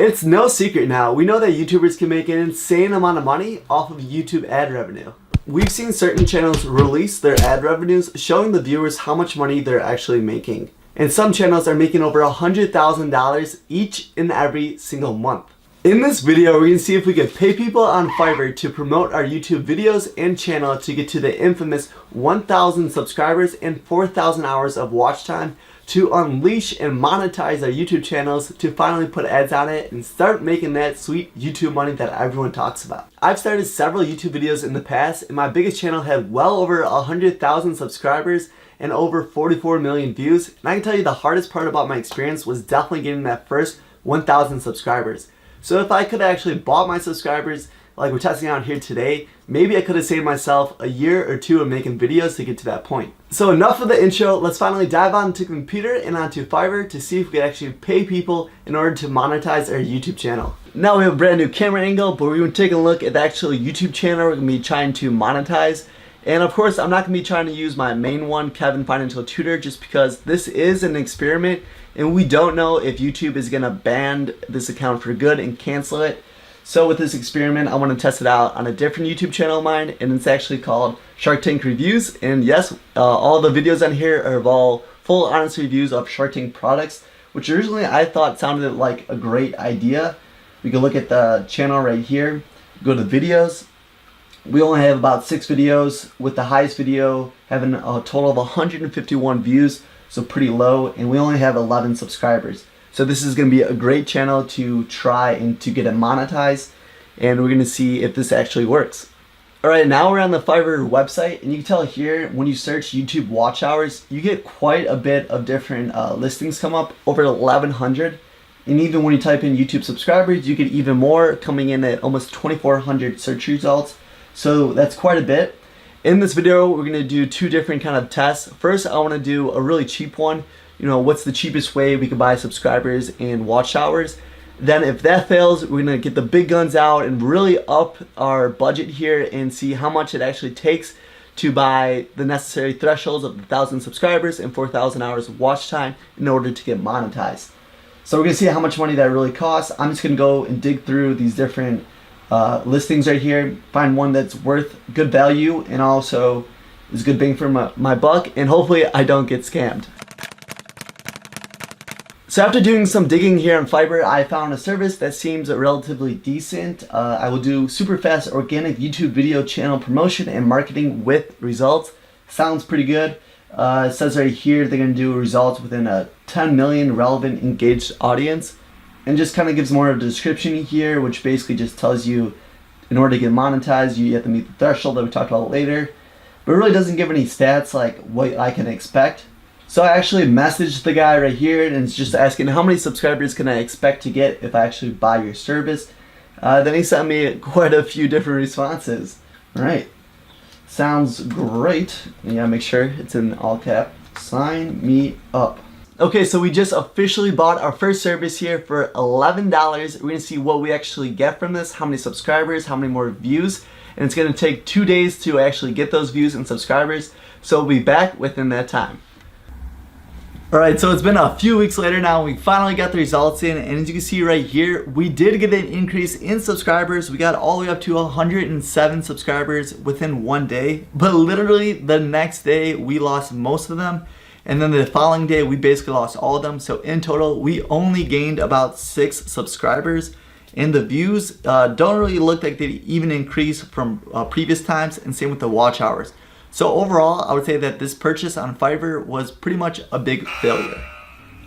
It's no secret now, we know that YouTubers can make an insane amount of money off of YouTube ad revenue. We've seen certain channels release their ad revenues showing the viewers how much money they're actually making. And some channels are making over $100,000 each and every single month. In this video, we're going to see if we could pay people on Fiverr to promote our YouTube videos and channel to get to the infamous 1,000 subscribers and 4,000 hours of watch time to unleash and monetize our YouTube channels to finally put ads on it and start making that sweet YouTube money that everyone talks about. I've started several YouTube videos in the past and my biggest channel had well over 100,000 subscribers and over 44 million views. And I can tell you the hardest part about my experience was definitely getting that first 1,000 subscribers. So if I could have actually bought my subscribers like we're testing out here today, maybe I could have saved myself a year or two of making videos to get to that point. So enough of the intro, let's finally dive onto the computer and onto Fiverr to see if we can actually pay people in order to monetize our YouTube channel. Now we have a brand new camera angle, but we're going to take a look at the actual YouTube channel we're going to be trying to monetize. And of course, I'm not going to be trying to use my main one, Kevin Financial Tutor, just because this is an experiment and we don't know if YouTube is going to ban this account for good and cancel it. So with this experiment, I want to test it out on a different YouTube channel of mine, and it's actually called Shark Tank Reviews. And yes, all the videos on here are all full honest reviews of Shark Tank products, which originally I thought sounded like a great idea. We can look at the channel right here, go to videos. We only have about 6 videos, with the highest video having a total of 151 views, so pretty low, and we only have 11 subscribers. So this is going to be a great channel to try and to get it monetized, and we're going to see if this actually works. Alright, now we're on the Fiverr website, and you can tell here when you search YouTube watch hours, you get quite a bit of different listings come up, over 1,100. And even when you type in YouTube subscribers, you get even more, coming in at almost 2,400 search results. So that's quite a bit. In this video, we're going to do 2 different kind of tests. First, I want to do a really cheap one. You know, what's the cheapest way we can buy subscribers and watch hours. Then if that fails, we're gonna get the big guns out and really up our budget here and see how much it actually takes to buy the necessary thresholds of 1,000 subscribers and 4,000 hours of watch time in order to get monetized. So we're gonna see how much money that really costs. I'm just gonna go and dig through these different listings right here, find one that's worth good value and also is good bang for my buck, and hopefully I don't get scammed. So after doing some digging here on Fiverr, I found a service that seems relatively decent. I will do super fast organic YouTube video channel promotion and marketing with results. Sounds pretty good. It says right here they're going to do results within a 10 million relevant engaged audience. And just kind of gives more of a description here, which basically just tells you in order to get monetized, you have to meet the threshold that we talked about later. But it really doesn't give any stats like what I can expect. So I actually messaged the guy right here and it's just asking how many subscribers can I expect to get if I actually buy your service. Then he sent me quite a few different responses. Alright, sounds great. Yeah, make sure it's in all cap. Sign me up. Okay, so we just officially bought our first service here for $11. We're going to see what we actually get from this, how many subscribers, how many more views. And it's going to take 2 days to actually get those views and subscribers. So we'll be back within that time. Alright, so it's been a few weeks later now. We finally got the results in, and as you can see right here, we did get an increase in subscribers. We got all the way up to 107 subscribers within 1 day, but literally the next day we lost most of them, and then the following day we basically lost all of them. So in total, we only gained about 6 subscribers, and the views don't really look like they even increase from previous times, and same with the watch hours. So overall, I would say that this purchase on Fiverr was pretty much a big failure.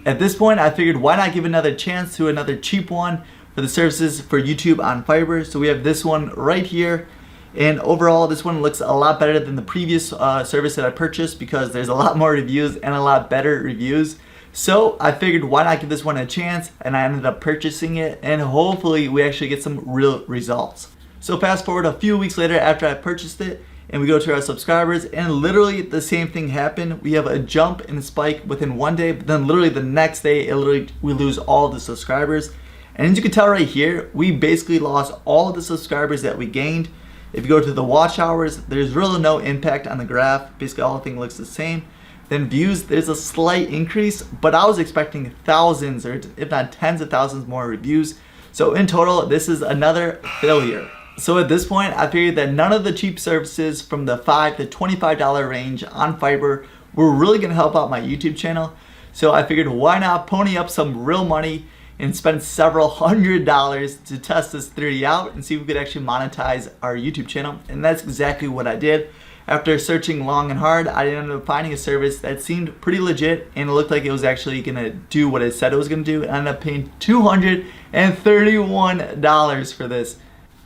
At this point, I figured why not give another chance to another cheap one for the services for YouTube on Fiverr. So we have this one right here. And overall, this one looks a lot better than the previous service that I purchased because there's a lot more reviews and a lot better reviews. So I figured why not give this one a chance, and I ended up purchasing it, and hopefully we actually get some real results. So fast forward a few weeks later after I purchased it, and we go to our subscribers, and literally the same thing happened. We have a jump and a spike within 1 day, but then literally the next day we lose all the subscribers. And as you can tell right here, we basically lost all of the subscribers that we gained. If you go to the watch hours, there's really no impact on the graph. Basically everything looks the same. Then views, there's a slight increase, but I was expecting thousands or if not tens of thousands more reviews. So in total, this is another failure. So at this point, I figured that none of the cheap services from the $5 to $25 range on Fiverr were really gonna help out my YouTube channel. So I figured, why not pony up some real money and spend several $100s to test this theory out and see if we could actually monetize our YouTube channel. And that's exactly what I did. After searching long and hard, I ended up finding a service that seemed pretty legit and it looked like it was actually gonna do what it said it was gonna do. And I ended up paying $231 for this.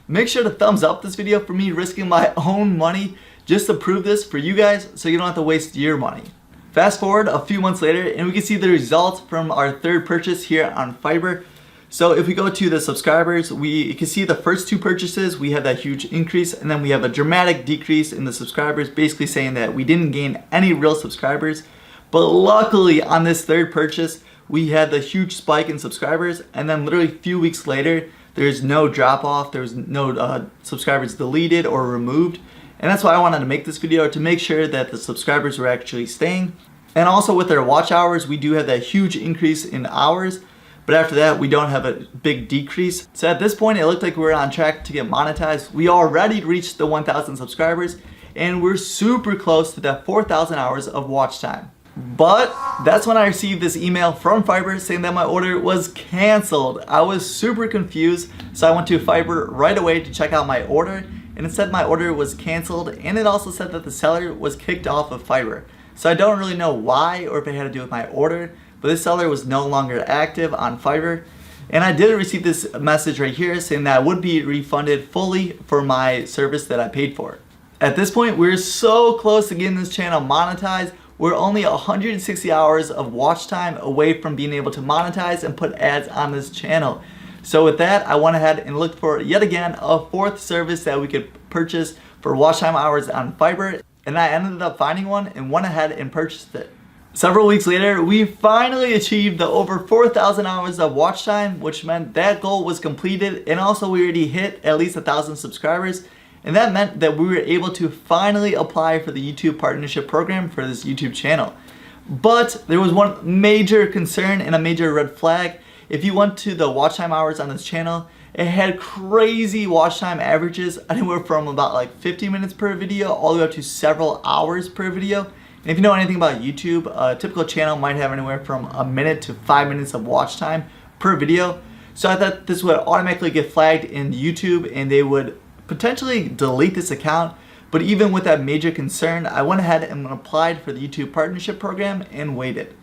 Make sure to thumbs up this video for me risking my own money just to prove this for you guys so you don't have to waste your money. Fast forward a few months later and we can see the results from our third purchase here on Fiverr. So if we go to the subscribers, you can see the first two purchases, we had that huge increase, and then we have a dramatic decrease in the subscribers, basically saying that we didn't gain any real subscribers. But luckily on this third purchase, we had the huge spike in subscribers, and then literally a few weeks later, there's no drop off, there's no subscribers deleted or removed. And that's why I wanted to make this video, to make sure that the subscribers were actually staying. And also with our watch hours, we do have that huge increase in hours. But after that, we don't have a big decrease. So at this point, it looked like we were on track to get monetized. We already reached the 1,000 subscribers, and we're super close to that 4,000 hours of watch time. But that's when I received this email from Fiverr saying that my order was canceled. I was super confused, so I went to Fiverr right away to check out my order, and it said my order was canceled, and it also said that the seller was kicked off of Fiverr. So I don't really know why or if it had to do with my order, but this seller was no longer active on Fiverr. And I did receive this message right here saying that I would be refunded fully for my service that I paid for. At this point, we're so close to getting this channel monetized. We're only 160 hours of watch time away from being able to monetize and put ads on this channel. So with that, I went ahead and looked for, yet again, a fourth service that we could purchase for watch time hours on Fiverr. And I ended up finding one and went ahead and purchased it. Several weeks later, we finally achieved the over 4,000 hours of watch time, which meant that goal was completed, and also we already hit at least 1,000 subscribers. And that meant that we were able to finally apply for the YouTube partnership program for this YouTube channel. But there was one major concern and a major red flag. If you went to the watch time hours on this channel, it had crazy watch time averages, anywhere from about like 50 minutes per video all the way up to several hours per video. And if you know anything about YouTube, a typical channel might have anywhere from a minute to 5 minutes of watch time per video. So I thought this would automatically get flagged in YouTube and they would potentially delete this account. But even with that major concern, I went ahead and applied for the YouTube partnership program and waited.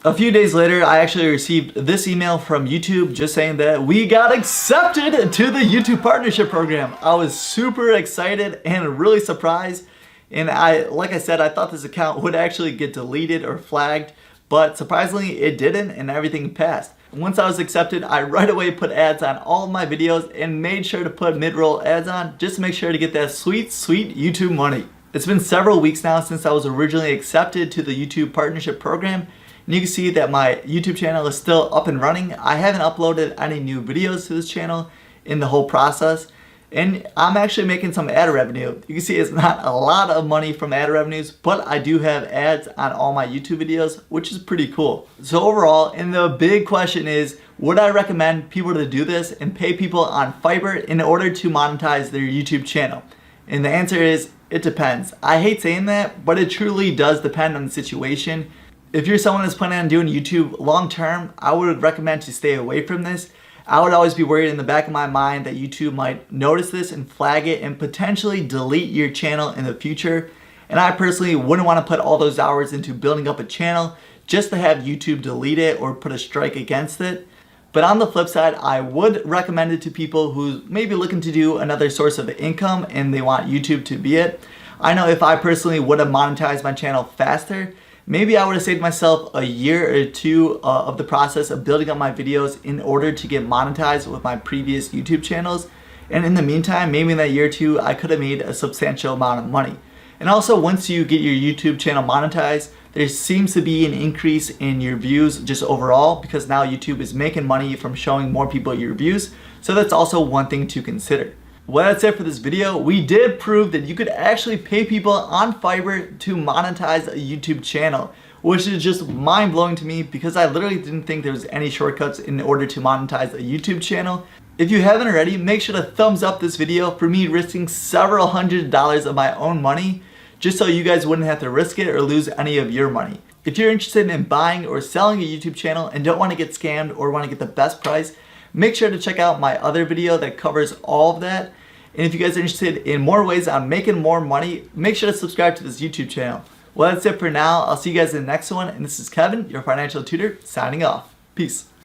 A few days later, I actually received this email from YouTube just saying that we got accepted to the YouTube partnership program. I was super excited and really surprised. And like I said, I thought this account would actually get deleted or flagged, but surprisingly it didn't and everything passed. Once I was accepted, I right away put ads on all of my videos and made sure to put mid-roll ads on just to make sure to get that sweet, sweet YouTube money. It's been several weeks now since I was originally accepted to the YouTube partnership program. And you can see that my YouTube channel is still up and running. I haven't uploaded any new videos to this channel in the whole process. And I'm actually making some ad revenue. You can see it's not a lot of money from ad revenues, but I do have ads on all my YouTube videos, which is pretty cool. So overall, and the big question is, would I recommend people to do this and pay people on Fiverr in order to monetize their YouTube channel? And the answer is, it depends. I hate saying that, but it truly does depend on the situation. If you're someone that's planning on doing YouTube long term, I would recommend to stay away from this. I would always be worried in the back of my mind that YouTube might notice this and flag it and potentially delete your channel in the future. And I personally wouldn't want to put all those hours into building up a channel just to have YouTube delete it or put a strike against it. But on the flip side, I would recommend it to people who may be looking to do another source of income and they want YouTube to be it. I know if I personally would have monetized my channel faster, maybe I would have saved myself a year or two of the process of building up my videos in order to get monetized with my previous YouTube channels. And in the meantime, maybe in that year or two, I could have made a substantial amount of money. And also, once you get your YouTube channel monetized, there seems to be an increase in your views just overall, because now YouTube is making money from showing more people your views. So that's also one thing to consider. Well, that's it for this video. We did prove that you could actually pay people on Fiverr to monetize a YouTube channel. which is just mind-blowing to me because I literally didn't think there was any shortcuts in order to monetize a YouTube channel. If you haven't already, make sure to thumbs up this video for me risking several $100s of my own money just so you guys wouldn't have to risk it or lose any of your money. If you're interested in buying or selling a YouTube channel and don't want to get scammed or want to get the best price, make sure to check out my other video that covers all of that. And if you guys are interested in more ways on making more money, make sure to subscribe to this YouTube channel. Well, that's it for now. I'll see you guys in the next one. And this is Kevin, your financial tutor, signing off. Peace.